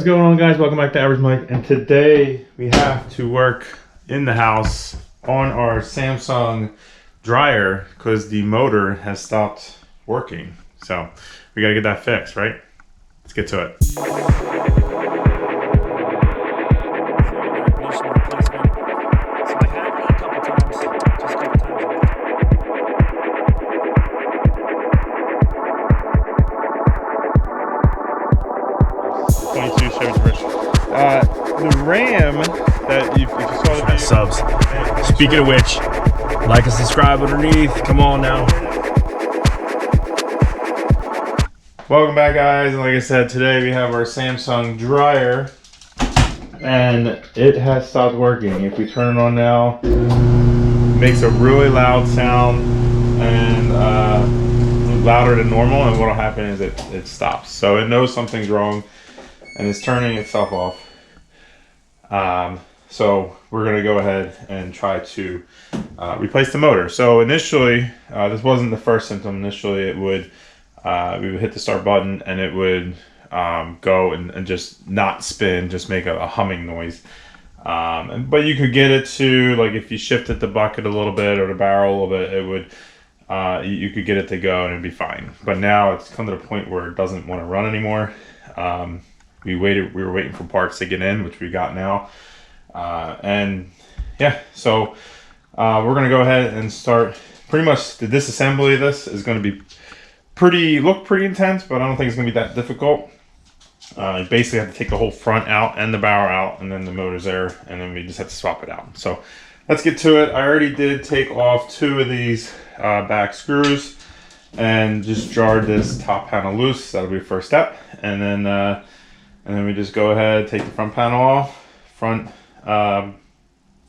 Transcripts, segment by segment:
What's going on, guys? Welcome back to Average Mike, and today we have to work in the house on our Samsung dryer because the motor has stopped working. So we gotta get that fixed, right? Let's get to it. The RAM that if you saw the video, subs. Speaking of which, like and subscribe underneath. Come on now. Welcome back, guys. And like I said, today we have our Samsung dryer, and it has stopped working. If we turn it on now, it makes a really loud sound and louder than normal. And what'll happen is it stops. So it knows something's wrong, and it's turning itself off. So we're going to go ahead and try to replace the motor. So initially, this wasn't the first symptom. Initially, it would we would hit the start button and it would go and just not spin, just make a humming noise. But you could get it to, like, if you shifted the bucket a little bit or the barrel a little bit, it would you could get it to go and it'd be fine. But now it's come to the point where it doesn't want to run anymore. We were waiting for parts to get in, which we got now. And yeah, so we're gonna go ahead and start. Pretty much the disassembly of this is gonna be look pretty intense, but I don't think it's gonna be that difficult. You basically have to take the whole front out and the barrel out, and then the motor's there, and then we just have to swap it out. So let's get to it. I already did take off 2 of these back screws and just jarred this top panel loose. That'll be the first step, and then we just go ahead, take the front panel off,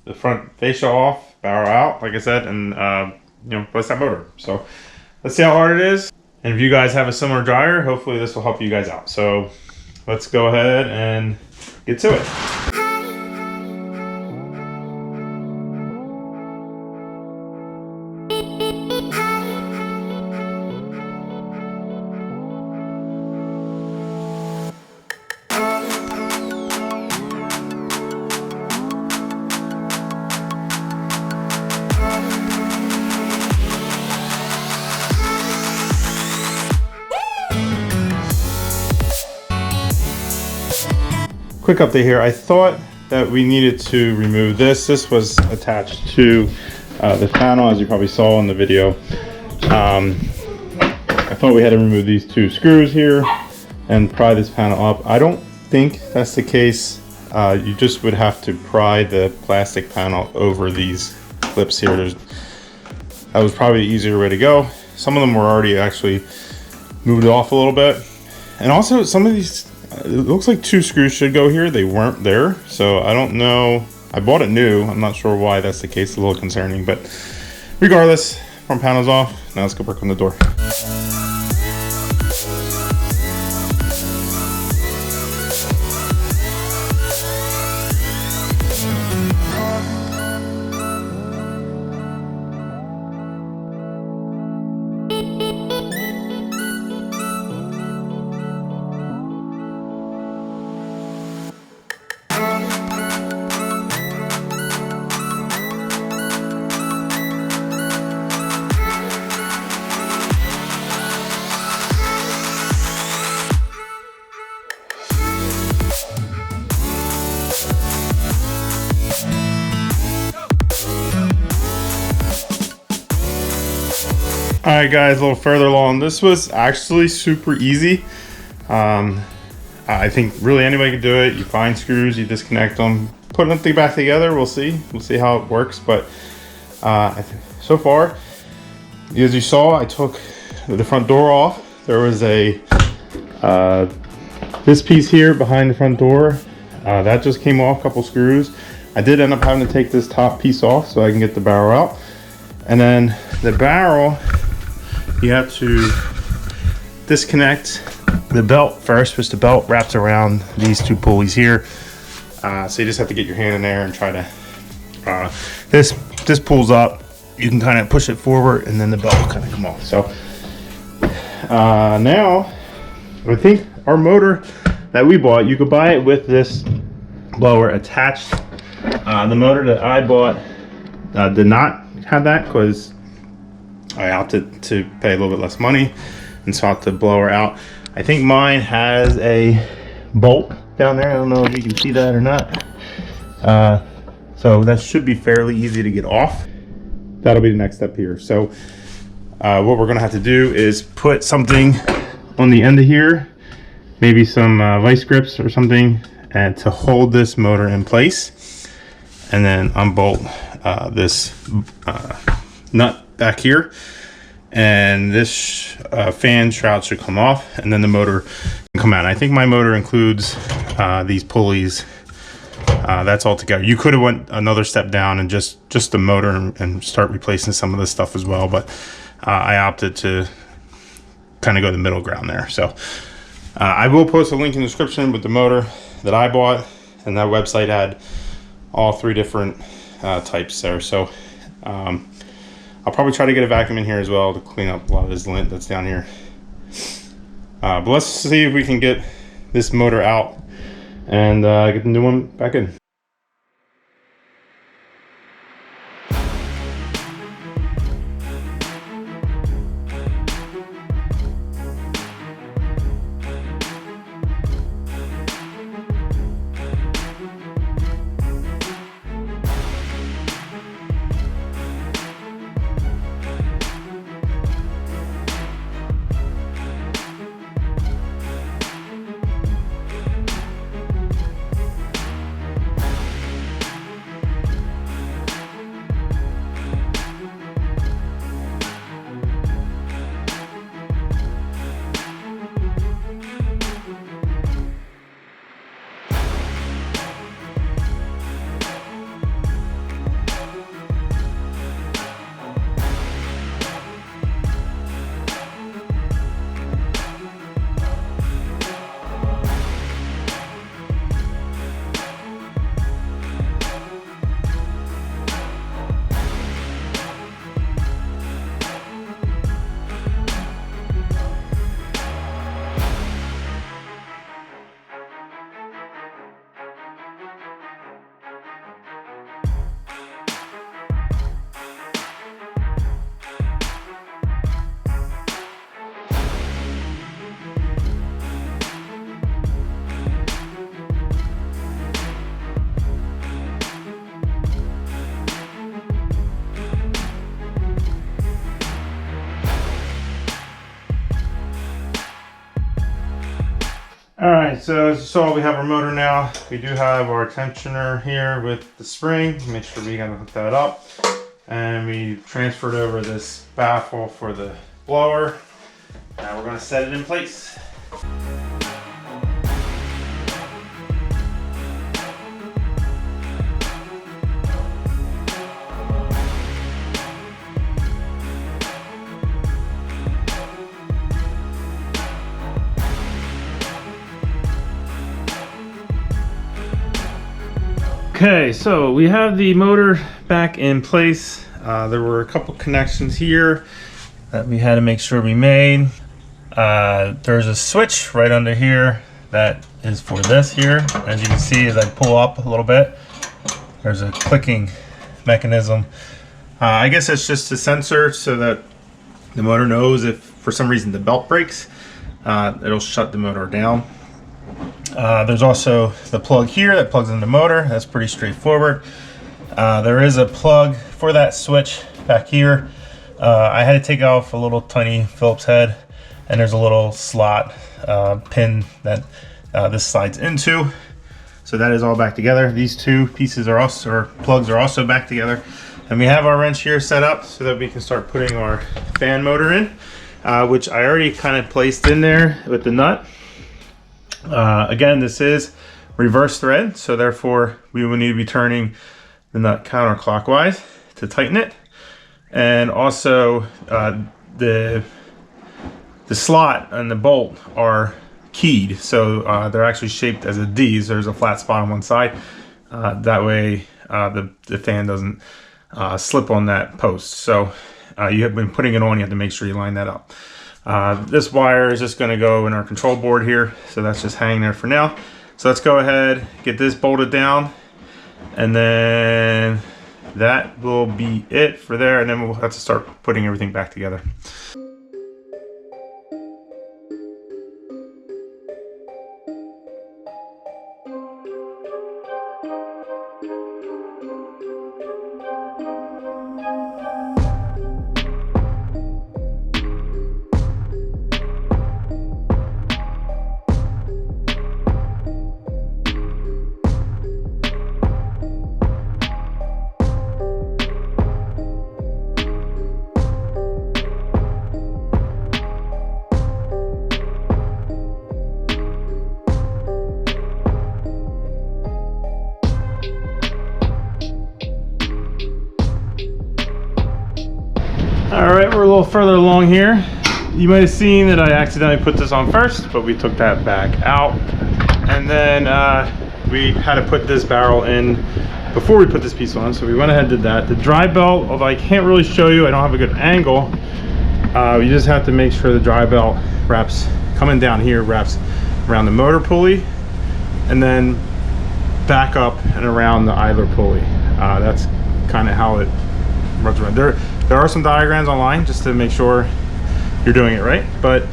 the front fascia off, barrel out, like I said, and replace that motor. So let's see how hard it is. And if you guys have a similar dryer, hopefully this will help you guys out. So let's go ahead and get to it. Quick update here. I thought that we needed to remove this. This was attached to the panel, as you probably saw in the video. I thought we had to remove these 2 screws here and pry this panel up. I don't think that's the case. You just would have to pry the plastic panel over these clips here. That was probably the easier way to go. Some of them were already actually moved off a little bit. And also some of these, it looks like 2 screws should go here. They weren't there, so I don't know. I bought it new. I'm not sure why that's the case. A little concerning, but regardless, front panel's off. Now let's go work on the door. Alright guys, a little further along. This was actually super easy. I think really anybody can do it. You find screws, you disconnect them, put them back together. We'll see how it works. But so far, as you saw, I took the front door off. There was this piece here behind the front door. That just came off, a couple screws. I did end up having to take this top piece off so I can get the barrel out. And then the barrel, you have to disconnect the belt first, which the belt wraps around these 2 pulleys here. So you just have to get your hand in there and try to, this pulls up. You can kind of push it forward and then the belt will kind of come off. So now I think our motor that we bought, you could buy it with this blower attached. The motor that I bought did not have that because I opted to pay a little bit less money and swap the blower out. I think mine has a bolt down there. I don't know if you can see that or not. So that should be fairly easy to get off. That'll be the next step here. So what we're gonna have to do is put something on the end of here, maybe some vice grips or something, and to hold this motor in place, and then unbolt this nut back here, and this fan shroud should come off, and then the motor can come out. I think my motor includes these pulleys. That's all together. You could have went another step down and just the motor and start replacing some of this stuff as well, but I opted to kind of go the middle ground there. So I will post a link in the description with the motor that I bought, and that website had all 3 different types there. So I'll probably try to get a vacuum in here as well to clean up a lot of this lint that's down here. But let's see if we can get this motor out and get the new one back in. Alright, so as you saw, we have our motor now. We do have our tensioner here with the spring. Make sure we gotta hook that up. And we transferred over this baffle for the blower. Now we're gonna set it in place. Okay, so we have the motor back in place. There were a couple connections here that we had to make sure we made. There's a switch right under here that is for this here. As you can see, as I pull up a little bit, there's a clicking mechanism. I guess it's just a sensor so that the motor knows if for some reason the belt breaks, it'll shut the motor down. There's also the plug here that plugs into the motor. That's pretty straightforward. There is a plug for that switch back here. I had to take off a little tiny Phillips head, and there's a little slot pin that this slides into. So that is all back together. These two pieces are also, or plugs are also back together. And we have our wrench here set up so that we can start putting our fan motor in, which I already kind of placed in there with the nut. Again, this is reverse thread, so therefore we will need to be turning the nut counterclockwise to tighten it. And also the slot and the bolt are keyed, so they're actually shaped as a D. So there's a flat spot on one side. That way the fan doesn't slip on that post. So you have been putting it on, you have to make sure you line that up. This wire is just going to go in our control board here, so that's just hanging there for now. So let's go ahead, get this bolted down, and then that will be it for there, and then we'll have to start putting everything back together. All right, we're a little further along here. You might have seen that I accidentally put this on first, but we took that back out. And then we had to put this barrel in before we put this piece on, so we went ahead and did that. The dry belt, although I can't really show you, I don't have a good angle, you just have to make sure the dry belt wraps, coming down here, wraps around the motor pulley, and then back up and around the idler pulley. That's kind of how it runs around. There are some diagrams online just to make sure you're doing it right, but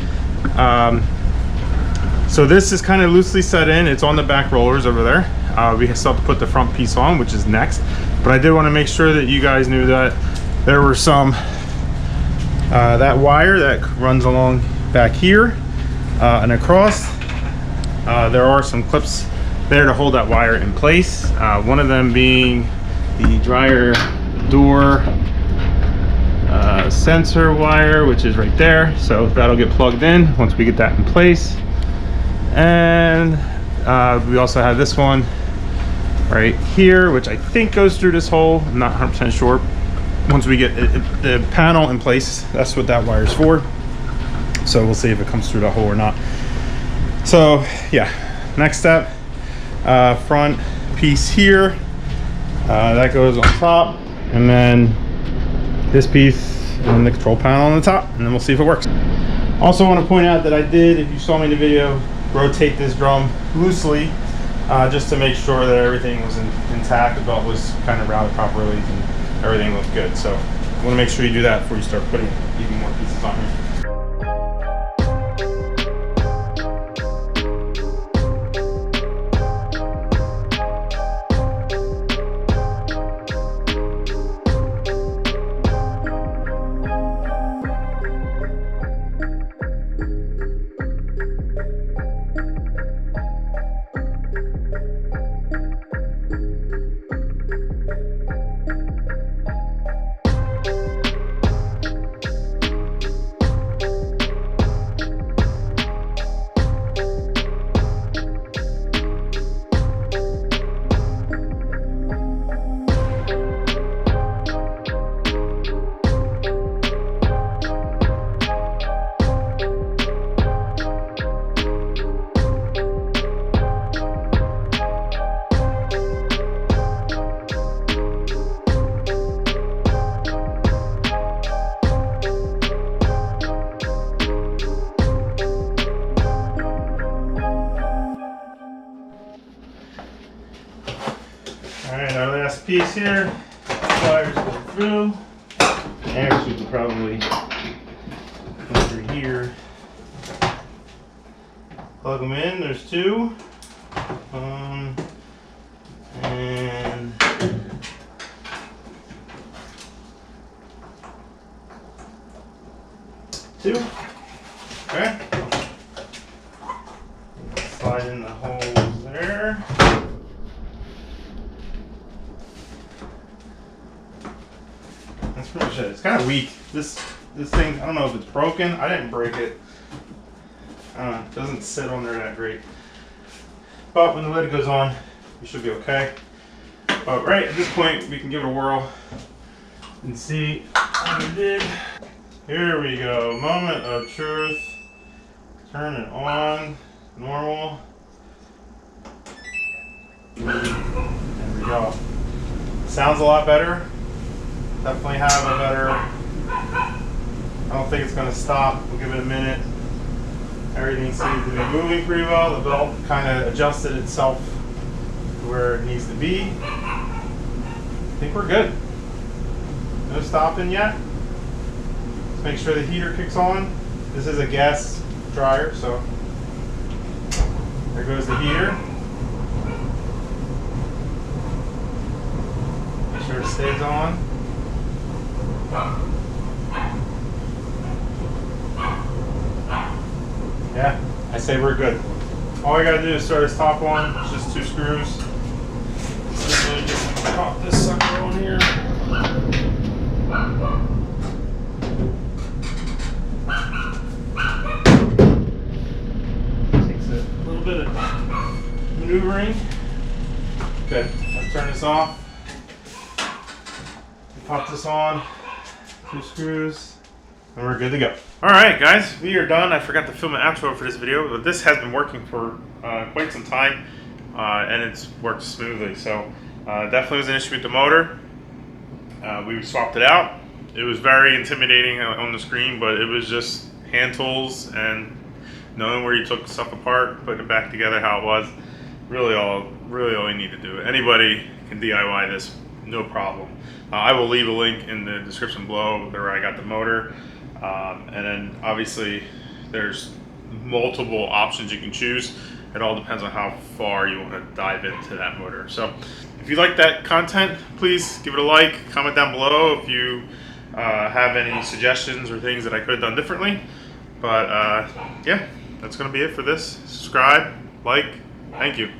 so this is kind of loosely set in. It's on the back rollers over there. We still have to put the front piece on, which is next, but I did want to make sure that you guys knew that there were some that wire that runs along back here and across. There are some clips there to hold that wire in place, one of them being the dryer door sensor wire, which is right there, so that'll get plugged in once we get that in place. And we also have this one right here, which I think goes through this hole. I'm not 100% sure. Once we get the panel in place, that's what that wire is for, so we'll see if it comes through the hole or not. So yeah, next step, front piece here, that goes on top, and then this piece and the control panel on the top, and then we'll see if it works. Also want to point out that I did, if you saw me in the video, rotate this drum loosely just to make sure that everything was intact, the belt was kind of routed properly and everything looked good. So I want to make sure you do that before you start putting even more pieces on here. Alright, our last piece here, wires go through. Actually, we could probably go through here. Plug them in, there's two. And two. Okay. Slide in the holes there. That's pretty much it. It's kind of weak. This thing, I don't know if it's broken. I didn't break it. It doesn't sit on there that great. But when the lid goes on, you should be okay. But right at this point, we can give it a whirl and see what it did. Here we go. Moment of truth. Turn it on. Normal. There we go. Sounds a lot better. Definitely have a better I don't think it's going to stop. We'll give it a minute. Everything seems to be moving pretty well. The belt kind of adjusted itself to where it needs to be. I think we're good. No stopping yet. Let's make sure the heater kicks on. This is a gas dryer, so there goes the heater. Make sure it stays on. Yeah, I say we're good. All I gotta do is start this top one. It's just 2 screws. So let me just pop this sucker on here. Takes a little bit of maneuvering. Good. Let's turn this off. Pop this on. 2 screws. And we're good to go. Alright guys, we are done. I forgot to film an outro for this video, but this has been working for quite some time, and it's worked smoothly. So definitely was an issue with the motor. We swapped it out. It was very intimidating on the screen, but it was just hand tools and knowing where you took stuff apart, putting it back together how it was. Really all you need to do. Anybody can DIY this, no problem. I will leave a link in the description below where I got the motor. And then obviously there's multiple options you can choose. It all depends on how far you want to dive into that motor. So if you like that content, please give it a like, comment down below if you have any suggestions or things that I could have done differently. But yeah, that's going to be it for this. Subscribe, like, thank you.